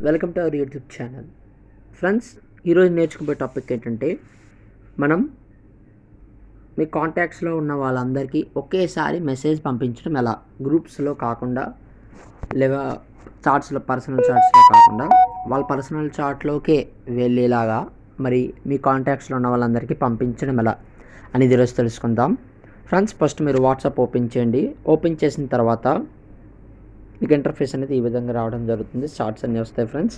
Welcome to our YouTube channel. Friends, ఈరోజు నేర్చుకునే topic ఏంటంటే మనం మీ కాంటాక్ట్స్లో ఉన్న వాళ్ళందరికీ ఒకేసారి మెసేజ్ పంపించడం ఎలా, గ్రూప్స్లో కాకుండా లేదా చాట్స్లో, పర్సనల్ చాట్స్లో కాకుండా వాళ్ళ పర్సనల్ చాట్లోకే వెళ్ళేలాగా మరి మీ కాంటాక్ట్స్లో ఉన్న వాళ్ళందరికీ పంపించడం ఎలా అనేది ఈరోజు తెలుసుకుందాం. ఫ్రెండ్స్, ఫస్ట్ మీరు వాట్సాప్ ఓపెన్ చేయండి. ఓపెన్ చేసిన తర్వాత మీకు ఇంటర్ఫేస్ అనేది ఈ విధంగా రావడం జరుగుతుంది. చార్ట్స్ అన్నీ వస్తాయి ఫ్రెండ్స్.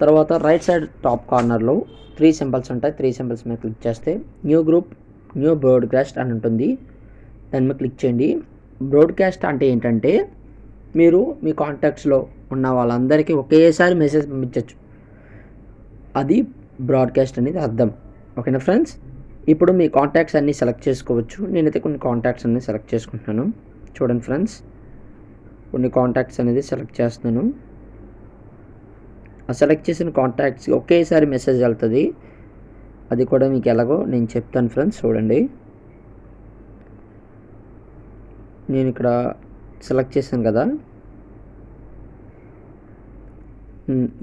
తర్వాత రైట్ సైడ్ టాప్ కార్నర్లో 3 సింబల్స్ ఉంటాయి. 3 సింబల్స్ మీద క్లిక్ చేస్తే న్యూ గ్రూప్, న్యూ బ్రాడ్కాస్ట్ అని ఉంటుంది. దాని మీద క్లిక్ చేయండి. బ్రాడ్కాస్ట్ అంటే ఏంటంటే మీరు మీ కాంటాక్ట్స్లో ఉన్న వాళ్ళందరికీ ఒకేసారి మెసేజ్ పంపించవచ్చు. అది బ్రాడ్కాస్ట్ అనేది అర్థం. ఓకేనా ఫ్రెండ్స్? ఇప్పుడు మీ కాంటాక్ట్స్ అన్నీ సెలెక్ట్ చేసుకోవచ్చు. నేనైతే కొన్ని కాంటాక్ట్స్ అన్నీ సెలెక్ట్ చేసుకుంటున్నాను. చూడండి ఫ్రెండ్స్, కొన్ని కాంటాక్ట్స్ అనేది సెలెక్ట్ చేస్తున్నాను. ఆ సెలెక్ట్ చేసిన కాంటాక్ట్స్కి ఒకేసారి మెసేజ్ వెళ్తుంది. అది కూడా మీకు ఎలాగో నేను చెప్తాను ఫ్రెండ్స్. చూడండి, నేను ఇక్కడ సెలెక్ట్ చేశాను కదా,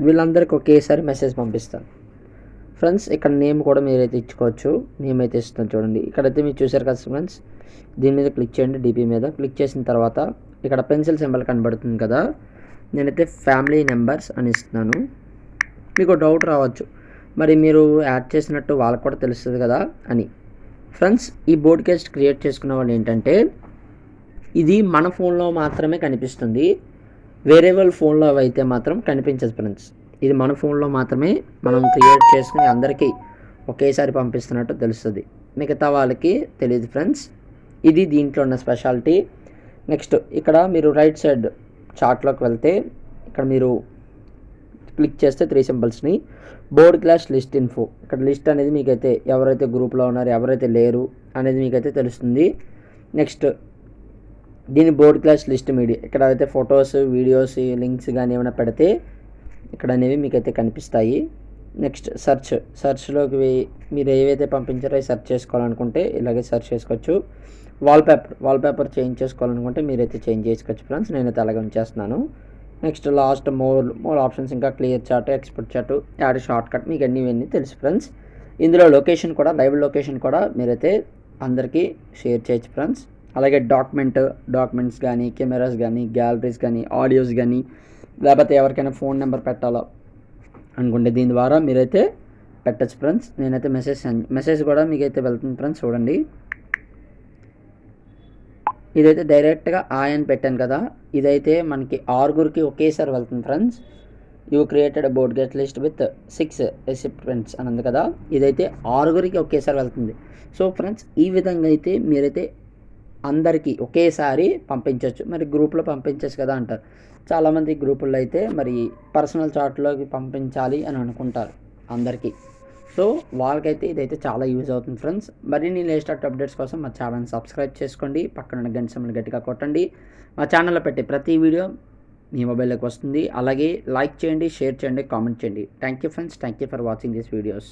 వీళ్ళందరికీ ఒకేసారి మెసేజ్ పంపిస్తాను ఫ్రెండ్స్. ఇక్కడ నేమ్ కూడా మీరైతే ఇచ్చుకోవచ్చు. నేమ్ అయితే ఇస్తాను. చూడండి, ఇక్కడైతే మీరు చూసారు కదా ఫ్రెండ్స్, దీని మీద క్లిక్ చేయండి. డిపి మీద క్లిక్ చేసిన తర్వాత ఇక్కడ పెన్సిల్ సింబల్ కనబడుతుంది కదా, నేనైతే ఫ్యామిలీ నెంబర్స్ అని ఇస్తున్నాను. మీకు డౌట్ రావచ్చు, మరి మీరు యాడ్ చేసినట్టు వాళ్ళకు కూడా తెలుస్తుంది కదా అని. ఫ్రెండ్స్, ఈ బ్రాడ్కాస్ట్ క్రియేట్ చేసుకున్న వాళ్ళు ఏంటంటే ఇది మన ఫోన్లో మాత్రమే కనిపిస్తుంది. వేరే వాళ్ళ ఫోన్లో అయితే మాత్రం కనిపించదు ఫ్రెండ్స్. ఇది మన ఫోన్లో మాత్రమే మనం క్రియేట్ చేసుకుని అందరికీ ఒకేసారి పంపిస్తున్నట్టు తెలుస్తుంది. మిగతా వాళ్ళకి తెలియదు ఫ్రెండ్స్. ఇది దీంట్లో ఉన్న స్పెషాలిటీ. నెక్స్ట్, ఇక్కడ మీరు రైట్ సైడ్ చార్ట్లోకి వెళ్తే ఇక్కడ మీరు క్లిక్ చేస్తే 3 సింబల్స్ని బ్రాడ్కాస్ట్ లిస్ట్ ఇన్ఫో, ఇక్కడ లిస్ట్ అనేది మీకైతే ఎవరైతే గ్రూప్లో ఉన్నారో ఎవరైతే లేరు అనేది మీకైతే తెలుస్తుంది. నెక్స్ట్, దీని బ్రాడ్కాస్ట్ లిస్ట్ మీడియా, ఇక్కడ అయితే ఫొటోస్, వీడియోస్, లింక్స్ కానీ ఏమైనా పెడితే ఇక్కడ అనేవి మీకైతే కనిపిస్తాయి. నెక్స్ట్, సర్చ్లోకి మీరు ఏవైతే పంపించారో అవి సెర్చ్ చేసుకోవాలనుకుంటే ఇలాగే సెర్చ్ చేసుకోవచ్చు. వాల్పేపర్ చేంజ్ చేసుకోవాలనుకుంటే మీరైతే చేంజ్ చేసుకోవచ్చు ఫ్రెండ్స్. నేనైతే అలాగే ఉంచేస్తున్నాను. నెక్స్ట్, లాస్ట్ మోర్ ఆప్షన్స్, ఇంకా clear chat, export chat, add shortcut, మీకు ఇవన్నీ తెలుసు ఫ్రెండ్స్. ఇందులో లొకేషన్ కూడా, లైవ్ లొకేషన్ కూడా మీరైతే అందరికీ షేర్ చేయొచ్చు ఫ్రెండ్స్. అలాగే డాక్యుమెంట్స్ కానీ, కెమెరాస్ కానీ, గ్యాలరీస్ కానీ, ఆడియోస్ కానీ, లేకపోతే ఎవరికైనా ఫోన్ నెంబర్ పెట్టాలో అనుకుంటే దీని ద్వారా మీరైతే పెట్టచ్చు ఫ్రెండ్స్. నేనైతే మెసేజ్ కూడా మీకైతే వెళ్తుంది ఫ్రెండ్స్. చూడండి, ఇదైతే డైరెక్ట్గా ఆయన పెట్టాను కదా, ఇదైతే మనకి 6 ఒకేసారి వెళ్తుంది friends. You created broadcast list with 6 రెసిపియెంట్స్ అని ఉంది కదా, ఇదైతే 6 ఒకేసారి వెళ్తుంది. సో ఫ్రెండ్స్, ఈ విధంగా అయితే మీరైతే అందరికీ ఒకేసారి పంపించవచ్చు. మరి గ్రూప్లో పంపించచ్చు కదా అంటారు చాలామంది. గ్రూపుల్లో అయితే మరి పర్సనల్ చాట్లోకి పంపించాలి అని అనుకుంటారు అందరికీ. సో వాళ్ళకైతే ఇదైతే చాలా యూజ్ అవుతుంది ఫ్రెండ్స్. మరిన్ని లేటెస్ట్ అప్డేట్స్ కోసం మా ఛానల్ని సబ్స్క్రైబ్ చేసుకోండి. పక్కన గంట సింబల్ గట్టిగా కొట్టండి. మా ఛానల్లో పెట్టే ప్రతి వీడియో మీ మొబైల్లోకి వస్తుంది. అలాగే లైక్ చేయండి, షేర్ చేయండి, కామెంట్ చేయండి. Thank you friends. Thank you for watching this videos.